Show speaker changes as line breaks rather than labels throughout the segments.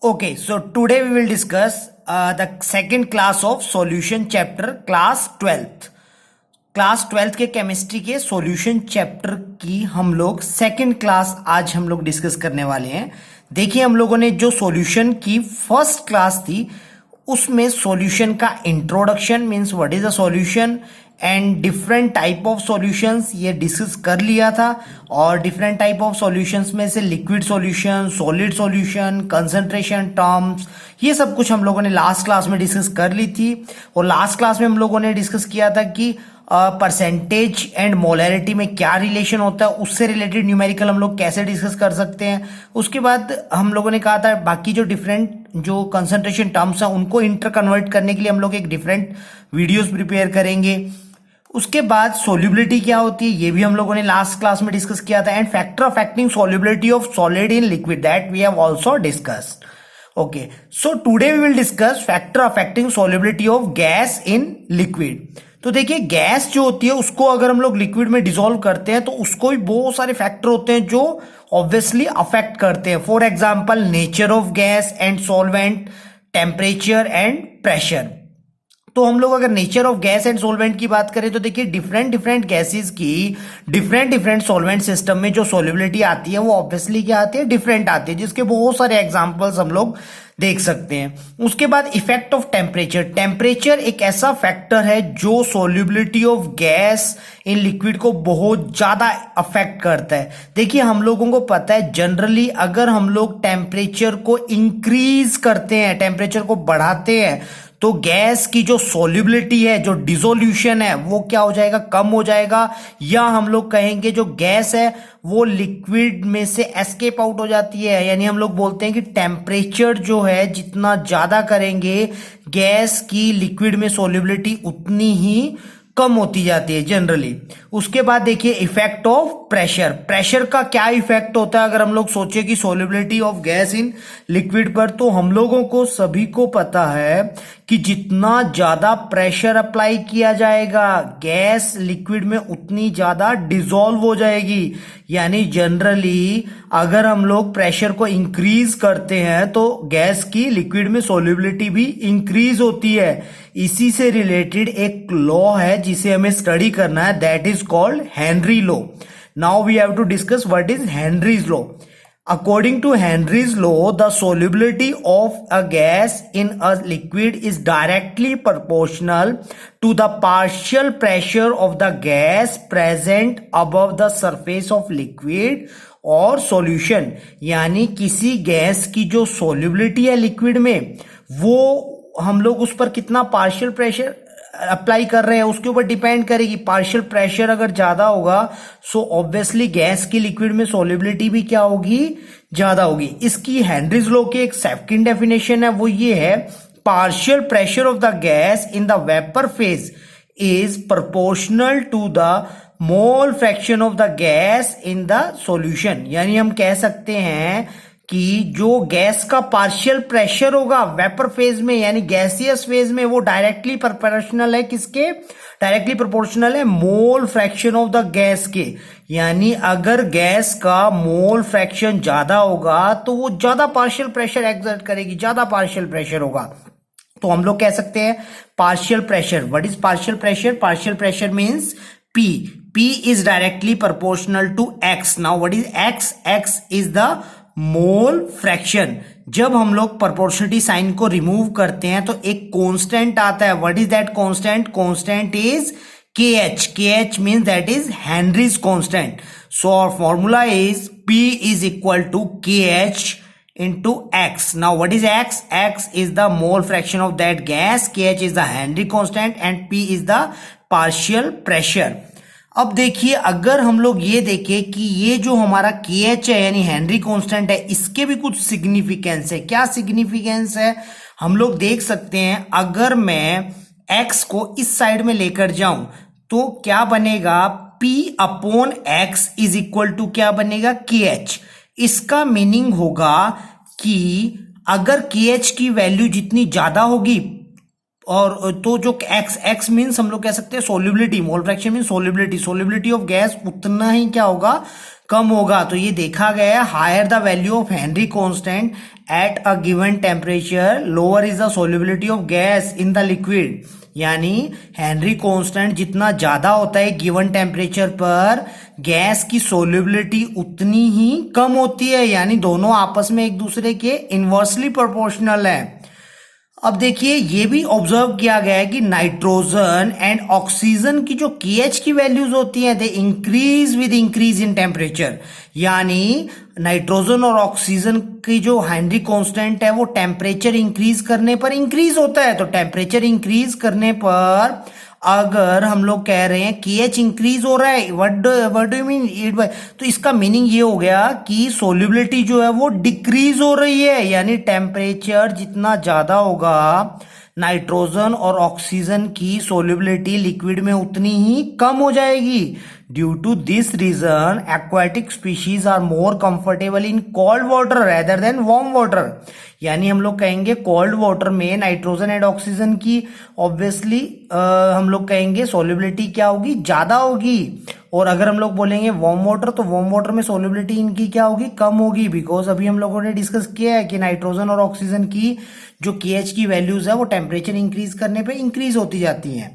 Okay, so today we will discuss the second class of solution chapter class 12th. Class 12th के chemistry के solution chapter की हम लोग second class आज हम लोग डिस्कस करने वाले हैं। देखिए, हम लोगों ने जो सॉल्यूशन की फर्स्ट क्लास थी उसमें सॉल्यूशन का introduction means what is a solution and different type of solutions ये डिस्कस कर लिया था। और डिफरेंट टाइप ऑफ सॉल्यूशंस में से liquid solution, solid solution, concentration terms, ये सब कुछ हम लोगों ने लास्ट क्लास में डिस्कस कर ली थी। और लास्ट क्लास में हम लोगों ने डिस्कस किया था कि परसेंटेज एंड मोलैरिटी में क्या रिलेशन होता है, उससे रिलेटेड न्यूमेरिकल हम लोग कैसे डिस्कस कर सकते हैं। उसके बाद हम लोगों ने कहा था बाकी जो डिफरेंट जो कंसंट्रेशन टर्म्स हैं उनको इंटर कन्वर्ट करने के लिए हम लोग एक डिफरेंट वीडियोस प्रिपेयर करेंगे। उसके बाद सोल्यूबिलिटी क्या होती है ये भी हम लोगों ने लास्ट क्लास में डिस्कस किया था। And factor affecting solubility of solid in liquid that we have also discussed. Okay, so today we will discuss factor affecting solubility of gas in liquid। तो देखिए, गैस जो होती है उसको अगर हम लोग लिक्विड में डिसॉल्व करते हैं तो उसको भी बहुत सारे फैक्टर होते हैं जो ऑब्वियसली अफेक्ट करते हैं। For example, nature of gas and solvent, temperature and pressure. तो हम लोग अगर nature of gas and solvent की बात करें तो देखिए, डिफरेंट डिफरेंट गैसेस की डिफरेंट डिफरेंट सॉल्वेंट सिस्टम में जो सॉल्युबिलिटी आती है वो ऑब्वियसली क्या आती है, डिफरेंट आती है, जिसके बहुत सारे एग्जांपल्स हम लोग देख सकते हैं। उसके बाद इफेक्ट ऑफ टेम्परेचर। टेम्परेचर एक ऐसा फैक्टर है जो solubility of gas in liquid को बहुत ज्यादा अफेक्ट करता है। देखिए, हम लोगों को पता है जनरली अगर हम लोग टेम्परेचर को इंक्रीज करते हैं, टेम्परेचर को बढ़ाते हैं, तो गैस की जो सॉल्युबिलिटी है, जो डिसोल्यूशन है, वो क्या हो जाएगा, कम हो जाएगा। या हम लोग कहेंगे जो गैस है वो लिक्विड में से एस्केप आउट हो जाती है। यानी हम लोग बोलते हैं कि टेम्परेचर जो है जितना ज्यादा करेंगे गैस की लिक्विड में सॉल्युबिलिटी उतनी ही कम होती जाती है जनरली। उसके बाद देखिए, इफेक्ट ऑफ प्रेशर। प्रेशर का क्या इफेक्ट होता है अगर हम लोग सोचे कि solubility of gas in liquid पर, तो हम लोगों को सभी को पता है कि जितना ज्यादा प्रेशर अप्लाई किया जाएगा गैस लिक्विड में उतनी ज्यादा डिसॉल्व हो जाएगी। यानी जनरली अगर हम लोग प्रेशर को इंक्रीज करते हैं तो गैस की लिक्विड में सॉल्युबिलिटी भी इंक्रीज होती है। इसी से रिलेटेड एक लॉ है जिसे हमें स्टडी करना है, that is called Henry law. Now we have to discuss what is Henry's law. According to Henry's law, the solubility of a gas in a liquid is directly proportional to the partial pressure of the gas present above the surface of liquid और solution। यानी किसी gas की जो solubility है liquid में, वो हम लोग उस पर कितना पार्शियल प्रेशर अप्लाई कर रहे हैं उसके ऊपर डिपेंड करेगी। पार्शियल प्रेशर अगर ज्यादा होगा सो ऑब्वियसली गैस की लिक्विड में सॉल्युबिलिटी भी क्या होगी, ज्यादा होगी। इसकी हेनरीज लॉ की एक सेकंड डेफिनेशन है, वो ये है, partial pressure of the gas in the vapour phase is proportional to the mole fraction of the gas in the solution. यानी हम कह सकते हैं कि जो गैस का पार्शियल प्रेशर होगा वेपर फेज में यानी गैसियस फेज में, वो डायरेक्टली प्रोपोर्शनल है किसके, डायरेक्टली प्रोपोर्शनल है मोल फ्रैक्शन ऑफ द गैस के। यानी अगर गैस का मोल फ्रैक्शन ज्यादा होगा तो वो ज्यादा पार्शियल प्रेशर एक्सर्ट करेगी, ज्यादा पार्शियल प्रेशर होगा। तो हम लोग कह सकते हैं partial pressure. What is partial pressure? Partial pressure means P. P is directly proportional to X. Now what is X? X is the mole fraction. जब हम लोग प्रोपोर्शनलिटी साइन को रिमूव करते हैं तो एक कांस्टेंट आता है। What is that constant? Constant is KH. KH means that is Henry's constant. So our formula is P is equal to KH into X. Now what is X? X is the mole fraction of that gas, KH is the Henry constant and P is the partial pressure। अब देखिए, अगर हम लोग ये देखें कि ये जो हमारा KH है यानी हेनरी कांस्टेंट है, इसके भी कुछ सिग्निफिकेंस है। क्या सिग्निफिकेंस है हम लोग देख सकते हैं। अगर मैं X को इस साइड में लेकर जाऊं तो क्या बनेगा, P upon X is equal to क्या बनेगा, KH। इसका मीनिंग होगा कि अगर KH की वैल्यू जितनी ज्यादा होगी और तो जो एक्स एक्स मीन्स हम लोग कह सकते हैं solubility, mole fraction mean solubility, solubility of gas उतना ही क्या होगा, कम होगा। तो ये देखा गया है, higher the value of Henry constant at a given temperature lower is the solubility of gas in the liquid. यानी हेनरी कांस्टेंट जितना ज्यादा होता है गिवन टेम्परेचर पर, गैस की सोल्यूबिलिटी उतनी ही कम होती है। यानी दोनों आपस में एक दूसरे के इनवर्सली प्रोपोर्शनल है। अब देखिए ये भी ऑब्जर्व किया गया है कि नाइट्रोजन एंड ऑक्सीजन की जो केएच की वैल्यूज होती हैं they increase with increase in temperature. यानी नाइट्रोजन और ऑक्सीजन की जो हेनरी कांस्टेंट है वो टेम्परेचर इंक्रीज करने पर इंक्रीज होता है। तो टेम्परेचर इंक्रीज करने पर अगर हम लोग कह रहे हैं केएच इंक्रीज हो रहा है, what do you mean it by, तो इसका मीनिंग ये हो गया कि सोल्यूबिलिटी जो है वो डिक्रीज हो रही है। यानी टेम्परेचर जितना ज्यादा होगा नाइट्रोजन और ऑक्सीजन की सोल्यूबिलिटी लिक्विड में उतनी ही कम हो जाएगी। Due to this reason aquatic species are more comfortable in cold water rather than warm water. यानी हम लोग कहेंगे कोल्ड वाटर में नाइट्रोजन एंड ऑक्सीजन की ऑब्वियसली हम लोग कहेंगे सोल्यूबिलिटी क्या होगी, ज्यादा होगी। और अगर हम लोग बोलेंगे वार्म वाटर, तो वार्म वाटर में सोल्यूबिलिटी इनकी क्या होगी, कम होगी। बिकॉज अभी हम लोगों ने डिस्कस किया है कि नाइट्रोजन और ऑक्सीजन की जो केएच की वैल्यूज है वो टेम्परेचर इंक्रीज करने पे इंक्रीज होती जाती हैं।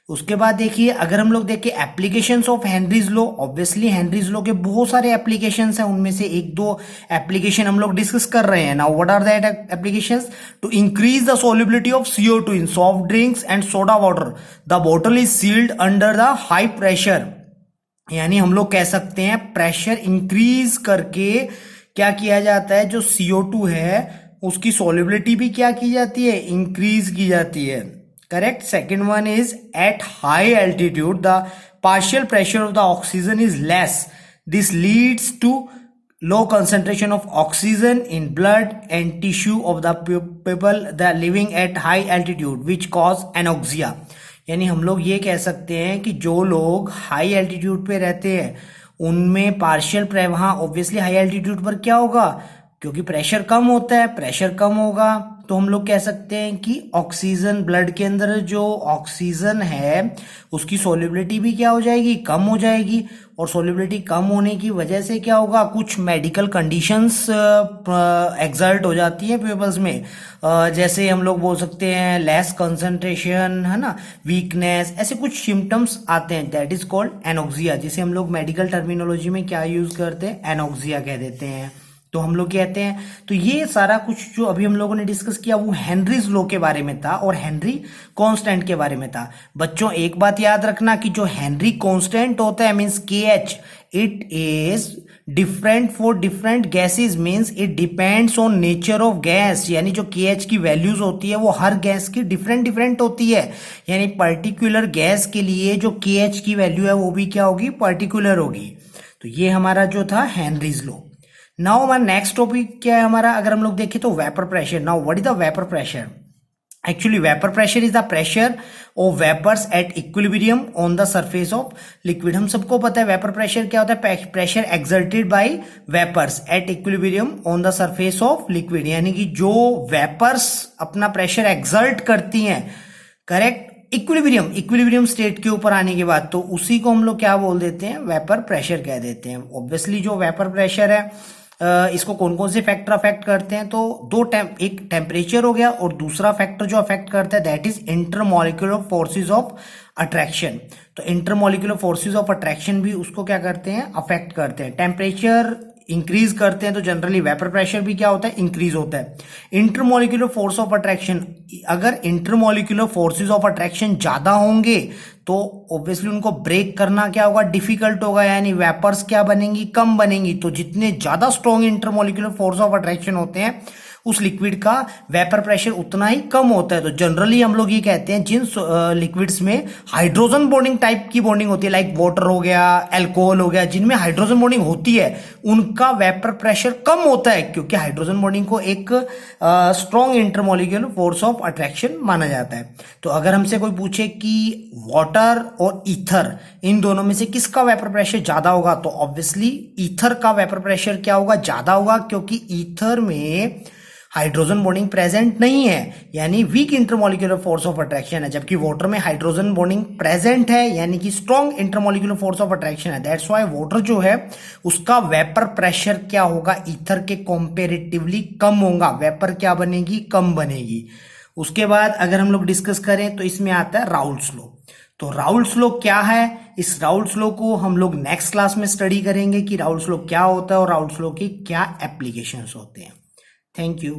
उसके बाद देखिए अगर हम लोग देखें applications of Henry's law, obviously Henry's law के बहुत सारे एप्लीकेशंस हैं, उनमें से एक दो एप्लीकेशन हम लोग डिस्कस कर रहे हैं। Now what are that applications? To increase the solubility of CO2 in soft drinks and soda water, the bottle is sealed under the high pressure. यानी हम लोग कह सकते हैं प्रेशर इंक्रीज करके क्या किया जाता है, जो CO2 है उसकी सोल्युबिलिटी भी क्या की जाती है, इंक्रीज की जाती है। Correct. Second one is at high altitude the partial pressure of the oxygen is less, this leads to low concentration of oxygen in blood and tissue of the people that living at high altitude which cause anoxia। यानी हम लोग ये कह सकते हैं कि जो लोग हाई एल्टीट्यूड पे रहते हैं उनमें पार्शियल प्रेशर, वहां ऑब्वियसली हाई एल्टीट्यूड पर क्या होगा, क्योंकि प्रेशर कम होता है, प्रेशर कम होगा तो हम लोग कह सकते हैं कि ऑक्सीजन, ब्लड के अंदर जो ऑक्सीजन है उसकी सोल्युबिलिटी भी क्या हो जाएगी, कम हो जाएगी। और सोल्युबिलिटी कम होने की वजह से क्या होगा, कुछ मेडिकल कंडीशंस एक्सर्ट हो जाती है पीपल्स में, जैसे हम लोग बोल सकते हैं लेस कंसंट्रेशन, है ना, वीकनेस, ऐसे कुछ सिम्टम्स आते हैं। दैट इज कॉल्ड एनोक्सिया, जिसे हम लोग मेडिकल टर्मिनोलॉजी में क्या यूज करते हैं, एनोक्सिया कह देते हैं। तो हम लोग कहते हैं, तो ये सारा कुछ जो अभी हम लोगों ने डिस्कस किया वो हेनरीज लॉ के बारे में था और हेनरी कांस्टेंट के बारे में था। बच्चों एक बात याद रखना कि जो हेनरी कांस्टेंट होता है means KH, it is different for different gases, means it depends on nature of gas. यानी जो KH की वैल्यूज होती है वो हर गैस की डिफरेंट डिफरेंट होती है। यानी पर्टिकुलर गैस के लिए जो KH की वैल्यू है वो भी क्या होगी, पर्टिकुलर होगी। तो ये हमारा जो था हेनरीज लॉ। नाउ हमारा नेक्स्ट टॉपिक क्या है हमारा, अगर हम लोग देखें तो vapour pressure. Now what is the vapour pressure? Actually vapour pressure is the pressure of vapours at equilibrium on the surface of liquid. हम सबको पता है वेपर प्रेशर क्या होता है, pressure exerted by vapours at equilibrium on the surface of liquid. यानी कि जो वेपर्स अपना प्रेशर एक्सर्ट करती हैं, करेक्ट, इक्विलिब्रियम स्टेट के ऊपर आने के बाद, तो उसी को हम लोग क्या बोल देते हैं, वेपर प्रेशर कह देते हैं। ऑब्वियसली जो वेपर प्रेशर है इसको कौन कौन से फैक्टर अफेक्ट करते हैं, तो एक टेम्परेचर हो गया और दूसरा फैक्टर जो अफेक्ट करता है that is intermolecular forces of attraction. तो इंटरमॉलिक्यूलर फोर्सेस ऑफ अट्रैक्शन भी उसको क्या करते हैं, अफेक्ट करते हैं। टेम्परेचर इंक्रीज करते हैं तो जनरली वेपर प्रेशर भी क्या होता है, इंक्रीज होता है। इंटरमॉलिक्यूलर फोर्स ऑफ अट्रैक्शन, अगर इंटरमॉलिक्यूलर फोर्सेस ऑफ अट्रैक्शन ज्यादा होंगे तो ऑब्वियसली उनको ब्रेक करना क्या होगा, डिफिकल्ट होगा, यानी वेपर्स क्या बनेंगी, कम बनेंगी। तो जितने ज्यादा strong intermolecular force of attraction होते हैं उस लिक्विड का वेपर प्रेशर उतना ही कम होता है। तो जनरली हम लोग ये कहते हैं जिन लिक्विड्स में हाइड्रोजन बॉन्डिंग टाइप की बॉन्डिंग होती है, लाइक वाटर हो गया, अल्कोहल हो गया, जिनमें हाइड्रोजन बॉन्डिंग होती है उनका वेपर प्रेशर कम होता है, क्योंकि हाइड्रोजन बॉन्डिंग को एक strong intermolecular force of attraction माना जाता है। तो अगर हमसे कोई पूछे कि वाटर और ईथर, इन दोनों में से किसका वेपर प्रेशर ज्यादा होगा, तो ऑब्वियसली ईथर का वेपर प्रेशर क्या होगा, ज्यादा होगा, क्योंकि ईथर में हाइड्रोजन बॉन्डिंग प्रेजेंट नहीं है यानी weak intermolecular force of attraction है, जबकि वाटर में हाइड्रोजन बॉन्डिंग प्रेजेंट है यानी कि strong intermolecular force of attraction है। दैट्स व्हाई वाटर जो है उसका वेपर प्रेशर क्या होगा, ईथर के कंपैरेटिवली कम होगा, वेपर क्या बनेगी, कम बनेगी। उसके बाद अगर हम लोग डिस्कस करें तो इसमें आता है राउल्ट्स लॉ। तो राउल्ट्स लॉ क्या है, इस राउल्ट्स लॉ को हम लोग नेक्स्ट क्लास में स्टडी करेंगे कि राउल्ट्स लॉ क्या होता है और राउल्ट्स लॉ की क्या एप्लीकेशंस होते हैं। Thank you.